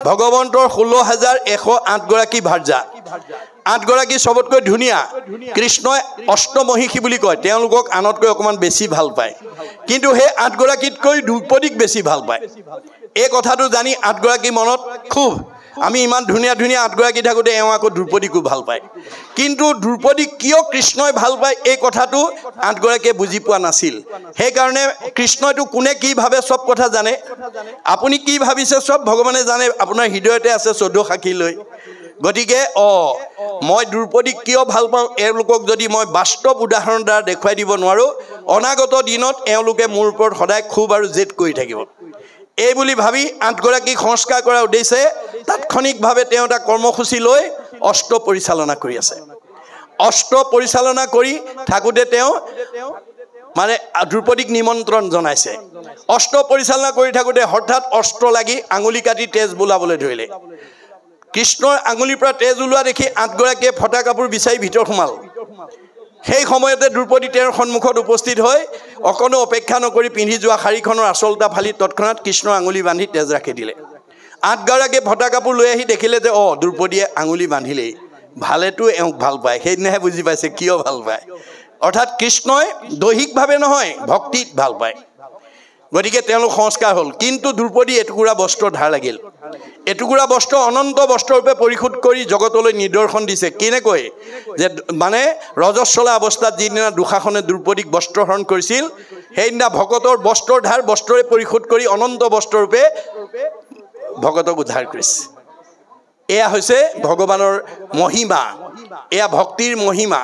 ভগৱন্তৰ 16,108 গৰাকী ভাৰ্যা 8 গৰাকী সবতকৈ ধুনীয়া কৃষ্ণই অষ্টমহিষী বুলি কয় তেওঁলোকক আনতকৈ অকমান বেছি ভাল পায় কিন্তু হে 8 গৰাকীতকৈ দ্ৰুপদীক বেছি ভাল পায় এই কথাটো জানি 8 গৰাকী মনত খুব আমি ইমান ধুনীয়া ধুনীয়া 8 গৰাকী থাকোতে এওঁ আকৌ দ্ৰুপদীকো ভাল পায় কিন্তু দ্ৰুপদীক কিয় কৃষ্ণই ভাল পায় এই কথাটো 8 গৰাকীয়ে বুজি পোৱা নাছিল সেই কাৰণে কৃষ্ণইটো কোনে কি ভাবে সব কথা জানে আপুনি কি ভাবিছে সব ভগৱানে জানে আপোনাৰ হৃদয়তে আছে 14 সাক্ষী লৈ গতিকে মই দ্ৰুপদীক কিয় ভাল পাওঁ এওঁলোকক যদি মই বাস্তৱ উদাহৰণ দ্বাৰা দেখুৱাই দিব নোৱাৰো অনাগত দিনত এওঁলোকে মোৰ ওপৰত সদায় খুব আৰু জেদ কৰি থাকিব এই বুলি ভাবি 8 গৰাকীক সংস্কাৰ কৰাৰ উদ্দেশ্যে তাৎক্ষণিকভাৱে তেওঁ এটা কৰ্মসূচী লৈ অষ্ট পৰিচালনা কৰি আছে অষ্ট পৰিচালনা কৰি থাকোতে তেওঁ মানে দ্ৰুপদীক নিমন্ত্ৰণ জনাইছে অষ্ট পৰিচালনা কৰি থাকোতে হঠাৎ অস্ত্ৰ লাগি আঙুলি কাটি তেজ বুলাবলৈ ধৰিলে কৃষ্ণৰ আঙুলিৰ পৰা তেজ ওলোৱা দেখি 8 গৰাকীয়ে ফটা কাপোৰ বিচাৰি ভিতৰ সোমাল সেই সময়তে দ্ৰুপদী তেওঁৰ সন্মুখত উপস্থিত হৈ অকণো অপেক্ষা নকৰি পিন্ধি যোৱা শাৰীখনৰ আঁচলটা ফালি তৎক্ষণাৎ কৃষ্ণৰ আঙুলি বান্ধি তেজ ৰাখি দিলে 8 গৰাকীয়ে ফটা কাপোৰ লৈ আহি দেখিলে যে দ্ৰুপদীয়ে আঙুলি বান্ধিলেই ভালেতো এওঁক ভাল পায় সেইদিনাহে বুজি পাইছে কিয় ভাল পায় অৰ্থাৎ কৃষ্ণই দৈহিকভাৱে নহয় ভক্তিত ভাল পায় গতিকে তেওঁলোক সংস্কাৰ হ'ল কিন্তু দ্ৰুপদী এটুকুৰা বস্ত্ৰ ধাৰ লাগিল এটুকুৰা বস্ত্ৰ অনন্ত বস্ত্ৰৰূপে পৰিশোধ কৰি জগতলৈ নিদৰ্শন দিছে কেনেকৈ যে মানে ৰজস্বলা অৱস্থাত যিদিনা দুঃশাসনে দ্ৰুপদীক বস্ত্ৰহৰণ কৰিছিল সেইদিনা ভকতৰ বস্ত্ৰৰ ধাৰ বস্ত্ৰৰে পৰিশোধ কৰি অনন্ত বস্ত্ৰৰূপে ভকতক উদ্ধাৰ কৰিছে এয়া হৈছে ভগৱানৰ মহিমা এয়া ভক্তিৰ মহিমা